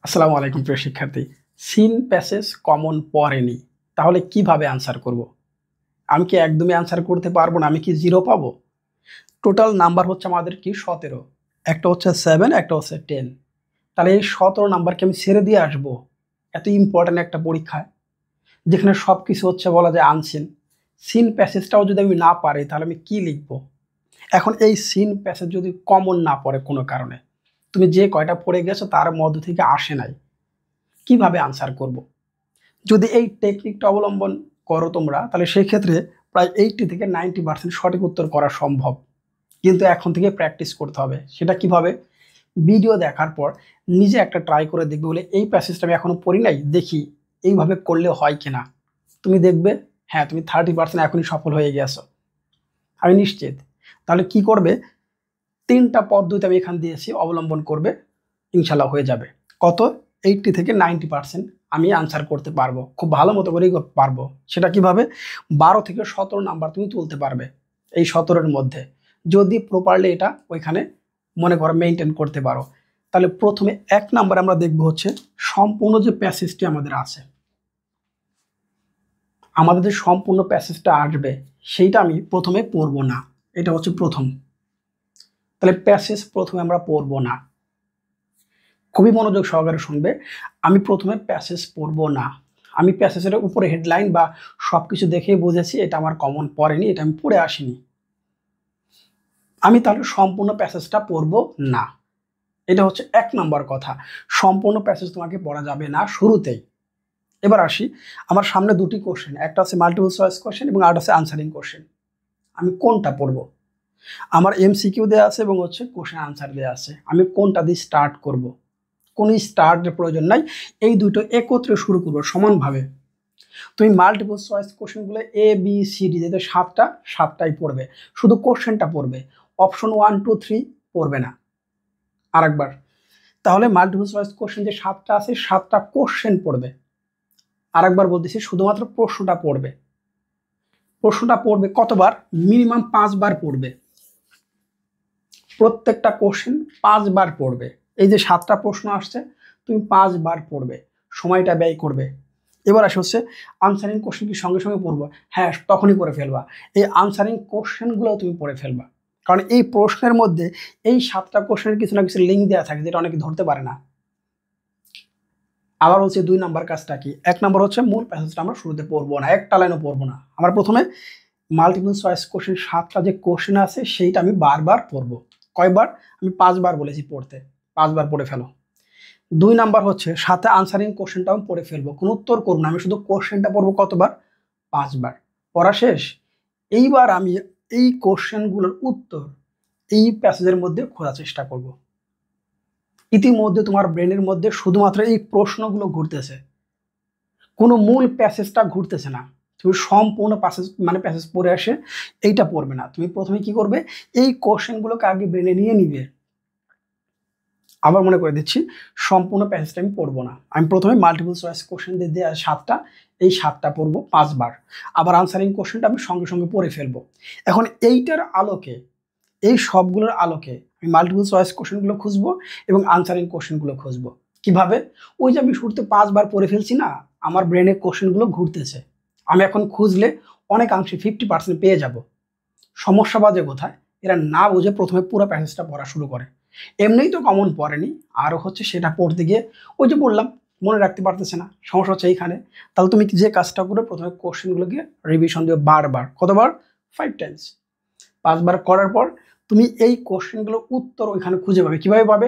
আসসালামু আলাইকুম প্রিয় শিক্ষার্থী। সিন প্যাসেজ কমন পড়েনি, তাহলে কিভাবে আনসার করব? আমি কি একদমই আনসার করতে পারবো না? আমি কি জিরো পাবো? টোটাল নাম্বার হচ্ছে আমাদের কি 17, একটা হচ্ছে 7, একটা হচ্ছে 10। তাহলে এই 17 নাম্বারকে আমি ছেড়ে দিয়ে আসবো এত ইম্পর্ট্যান্ট একটা পরীক্ষায়, যেখানে সব কিছু হচ্ছে বলা যায় আনসিন। সিন প্যাসেজটাও যদি আমি না পারি তাহলে আমি কি লিখবো? এখন এই সিন প্যাসেজ যদি কমন না পড়ে কোনো কারণে, তুমি যে কয়টা পড়ে গেছো তার মধ্য থেকে আসে নাই, কিভাবে আনসার করব? যদি এই টেকনিকটা অবলম্বন করো তোমরা, তাহলে সেই ক্ষেত্রে প্রায় 80 থেকে 90% সঠিক উত্তর করা সম্ভব। কিন্তু এখন থেকে প্র্যাকটিস করতে হবে। সেটা কিভাবে? ভিডিও দেখার পর নিজে একটা ট্রাই করে দেখবে, বলে এই প্যাসেজটা আমি এখনো পড়ি নাই, দেখি এইভাবে করলে হয় কিনা। তুমি দেখবে হ্যাঁ, তুমি 30% এখনই সফল হয়ে গেছো, আমি নিশ্চিত। তাহলে কি করবে? 3টা পদ্ধতি আমি এখান দিয়েছি, অবলম্বন করবে, ইনশাল্লাহ হয়ে যাবে। কত? 80 থেকে 90% আমি আনসার করতে পারবো, খুব ভালো মতো করেই পারবো। সেটা কিভাবে? 12 থেকে 17 নাম্বার তুমি তুলতে পারবে এই 17-এর মধ্যে, যদি প্রপারলি এটা ওইখানে মনে করো মেনটেন করতে পারো। তাহলে প্রথমে 1 নাম্বার আমরা দেখবো হচ্ছে সম্পূর্ণ যে প্যাসেজটি আমাদের আছে, আমাদের যে সম্পূর্ণ প্যাসেজটা আসবে সেইটা আমি প্রথমে পড়বো না। এটা হচ্ছে প্রথম। তাহলে প্যাসেজ প্রথমে আমরা পড়বো না, খুবই মনোযোগ সহকারে শুনবে। আমি প্রথমে প্যাসেজ পড়বো না। আমি প্যাসেজের উপরে হেডলাইন বা সব কিছু দেখেই বুঝেছি এটা আমার কমন পড়েনি, এটা আমি পড়ে আসিনি। আমি তাহলে সম্পূর্ণ প্যাসেজটা পড়বো না। এটা হচ্ছে 1 নম্বর কথা। সম্পূর্ণ প্যাসেজ তোমাকে পড়া যাবে না শুরুতেই। এবার আসি, আমার সামনে দুটি কোশ্চেন, একটা আছে মাল্টিপল চয়েস কোশ্চেন এবং আরেকটা আছে আনসারিং কোশ্চেন। আমি কোনটা পড়বো? আমার এমসিকিউ দেওয়া আছে এবং হচ্ছে কোশ্চেন আনসার দেওয়া আছে। আমি কোনটা দিয়ে স্টার্ট করব? কোনো স্টার্টের প্রয়োজন নাই, এই দুটো একত্রে শুরু করবো সমানভাবে। তুমি মাল্টিপল চয়েস কোশ্চেনগুলো ABCD যেটা 7টাই পড়বে, শুধু কোশ্চেনটা পড়বে, অপশন 1 2 3 পড়বে না। আরেকবার, তাহলে মাল্টিপল চয়েস কোশ্চেন যে 7টা আছে 7টা কোশ্চেন পড়বে। আরেকবার বলতেছি, শুধুমাত্র প্রশ্নটা পড়বে। প্রশ্নটা পড়বে কতবার? মিনিমাম 5 বার পড়বে। প্রত্যেকটা কোশ্চেন 5 বার পড়বে। এই যে 7টা প্রশ্ন আসছে, তুমি 5 বার পড়বে, সময়টা ব্যয় করবে। এবার আসে হচ্ছে আনসারিং কোশ্চেন কি সঙ্গে সঙ্গে পড়বো? হ্যাঁ, তখনই করে ফেলবা। এই আনসারিং কোশ্চেনগুলো তুমি পড়ে ফেলবা, কারণ এই প্রশ্নের মধ্যে এই 7টা কোশ্চেনের কিছু না কিছু লিঙ্ক দেওয়া থাকে, যেটা অনেকে ধরতে পারে না। আবার হচ্ছে 2 নাম্বার কাজটা কি? 1 নাম্বার হচ্ছে মূল প্যাসেজটা আমরা শুরুতে পড়বো না, একটা লাইনও পড়বো না। আমরা প্রথমে মাল্টিপল চয়েস কোশ্চেন 7টা যে কোশ্চেন আছে সেইটা আমি বারবার পড়বো। কয়বার? আমি 5 বার বলেছি পড়তে, 5 বার পড়ে ফেলো। 2 নাম্বার হচ্ছে সাথে আনসারিং কোশ্চেনটাও পড়ে ফেলবো, কোনো উত্তর করবো না, আমি শুধু কোশ্চেনটা পড়বো কতবার? 5 বার। পড়া শেষ। এইবার আমি এই কোশ্চেনগুলোর উত্তর এই প্যাসেজের মধ্যে খোঁজার চেষ্টা করব। ইতিমধ্যে তোমার ব্রেনের মধ্যে শুধুমাত্র এই প্রশ্নগুলো ঘুরতেছে, কোনো মূল প্যাসেজটা ঘুরতেছে না। তুমি সম্পূর্ণ প্যাসেজ পড়ে আসে এইটা পড়বে না। তুমি প্রথমে কি করবে? এই কোশ্চেনগুলোকে আগে ব্রেনে নিয়ে নিবে। আবার মনে করে দিচ্ছি, সম্পূর্ণ প্যাসেজটা আমি পড়বো না। আমি প্রথমে মাল্টিপল চয়েস কোশ্চেন দিয়ে দেওয়া 7টা, এই 7টা পড়বো 5 বার। আবার আনসারিং কোশ্চেনটা আমি সঙ্গে সঙ্গে পড়ে ফেলবো। এখন এইটার আলোকে, এই সবগুলোর আলোকে আমি মাল্টিপল চয়েস কোশ্চেনগুলো খুঁজবো এবং আনসারিং কোশ্চেনগুলো খুঁজবো। কিভাবে? ওই যে আমি শুরুতে 5 বার পড়ে ফেলছি না, আমার ব্রেনে কোশ্চেনগুলো ঘুরতেছে। আমি এখন খুঁজলে অনেকাংশে 50% পেয়ে যাব। সমস্যা বাজে কোথায়? এরা না বুঝে প্রথমে পুরো প্যাসেজটা পড়া শুরু করে। এমনিই তো কমন পড়েনি, আরও হচ্ছে সেটা পড়তে গিয়ে ওই যে বললাম মনে রাখতে পারতেছে না, সমস্যা হচ্ছে এইখানে। তাহলে তুমি যে কাজটা করে প্রথমে কোশ্চেনগুলোকে রিভিশন দিও বারবার। কতবার? 5 টাইমস। 5 বার করার পর তুমি এই কোশ্চেনগুলোর উত্তর ওইখানে খুঁজে পাবে। কিভাবে পাবে?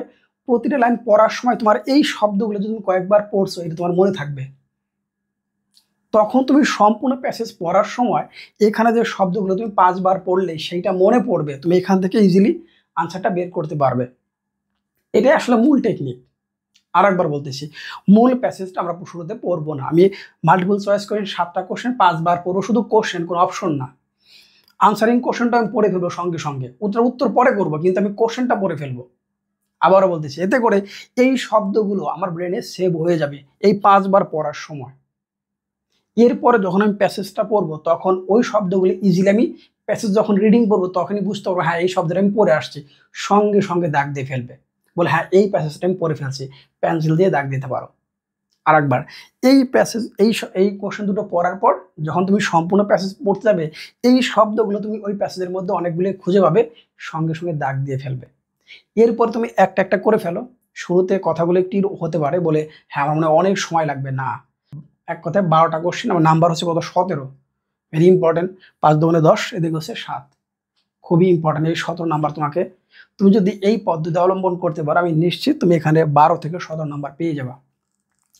প্রতিটা লাইন পড়ার সময় তোমার এই শব্দগুলো যদি তুমি কয়েকবার পড়ছো, এটা তোমার মনে থাকবে। তখন তুমি সম্পূর্ণ প্যাসেজ পড়ার সময় এখানে যে শব্দগুলো তুমি 5 বার পড়লে সেইটা মনে পড়বে, তুমি এখান থেকে ইজিলি আনসারটা বের করতে পারবে। এটাই আসলে মূল টেকনিক। আর একবার বলতেছি, মূল প্যাসেজটা আমরা শুরুতে পড়বো না। আমি মাল্টিপল চয়েস কোশ্চেন 7টা কোশ্চেন 5 বার পড়বো, শুধু কোশ্চেন, কোনো অপশন না। আনসারিং কোশ্চেনটা আমি পড়ে ফেলবো সঙ্গে সঙ্গে, উত্তর পরে করবো, কিন্তু আমি কোশ্চেনটা পড়ে ফেলবো। আবারও বলতেছি, এতে করে এই শব্দগুলো আমার ব্রেনে সেভ হয়ে যাবে এই 5 বার পড়ার সময়। এরপরে যখন আমি প্যাসেজটা পড়বো তখন ওই শব্দগুলি ইজিলি আমি প্যাসেজ যখন রিডিং করবো তখনই বুঝতে পারবো, হ্যাঁ এই শব্দটা আমি পড়ে আসছি, সঙ্গে সঙ্গে দাগ দিয়ে ফেলবে। বলে হ্যাঁ এই প্যাসেজটা আমি পড়ে ফেলছি, পেন্সিল দিয়ে দাগ দিতে পারো। আরেকবার এই প্যাসেজ এই কোশ্চেন দুটো পড়ার পর যখন তুমি সম্পূর্ণ প্যাসেজ পড়তে যাবে, এই শব্দগুলো তুমি ওই প্যাসেজের মধ্যে অনেকগুলো খুঁজে পাবে, সঙ্গে সঙ্গে দাগ দিয়ে ফেলবে। এরপর তুমি একটা একটা করে ফেলো। শুরুতে কথাগুলো একটু হতে পারে বলে হ্যাঁ আমার মনে হয় অনেক সময় লাগবে, না, এক কথায় 12টা কোশ্চেন, আমার নাম্বার হচ্ছে কত 17, ভেরি ইম্পর্টেন্ট। 5 দুগুণে 10, এদিকে হচ্ছে 7, খুবই ইম্পর্টেন্ট এই 17 নাম্বার তোমাকে। তুমি যদি এই পদ্ধতি অবলম্বন করতে পারো আমি নিশ্চিত তুমি এখানে 12 থেকে 17 নাম্বার পেয়ে যাবা,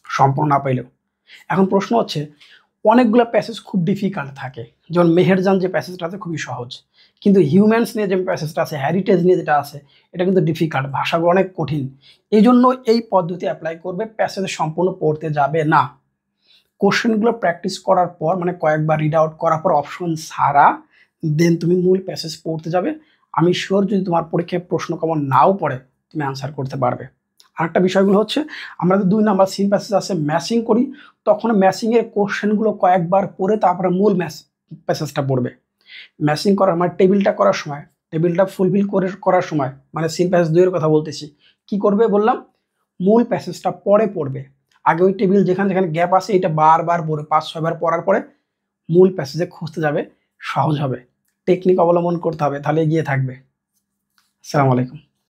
সম্পূর্ণ না পাইলেও। এখন প্রশ্ন হচ্ছে অনেকগুলো প্যাসেজ খুব ডিফিকাল্ট থাকে, যেমন মেহেরজান যে প্যাসেজটা আছে খুবই সহজ, কিন্তু হিউম্যানস নিয়ে যে প্যাসেজটা আছে, হেরিটেজ নিয়ে যেটা আছে, এটা কিন্তু ডিফিকাল্ট, ভাষাগুলো অনেক কঠিন। এই জন্য এই পদ্ধতি অ্যাপ্লাই করবে, প্যাসেজ সম্পূর্ণ পড়তে যাবে না, কোশ্চেনগুলো প্র্যাকটিস করার পর মানে কয়েকবার রিড আউট করার পর অপশন ছাড়া দেন তুমি মূল প্যাসেজ পড়তে যাবে। আমি শিওর যদি তোমার পরীক্ষায় প্রশ্ন কমন নাও পড়ে তুমি অ্যান্সার করতে পারবে। আরেকটা বিষয়গুলো হচ্ছে আমরা তো 2 নাম্বার সিন প্যাসেজ আছে ম্যাচিং করি, তখন ম্যাচিংয়ের কোশ্চেনগুলো কয়েকবার পড়ে তারপরে মূল প্যাসেজটা পড়বে। ম্যাচিং করার মানে টেবিলটা করার সময়, টেবিলটা ফুলফিল করার সময় মানে সিন প্যাসেজ 2 এর কথা বলতেছি, কি করবে বললাম, মূল প্যাসেজটা পরে পড়বে। আগে ওই টেবিল যেখানে যেখানে গ্যাপ আছে এটা বারবার পড়ে 5-6 বার পড়ার পরে মূল প্যাসেজে খুঁজতে যাবে, সহজ হবে। টেকনিক অবলম্বন করতে হবে, তাহলে এগিয়ে থাকবে। আসসালামু আলাইকুম।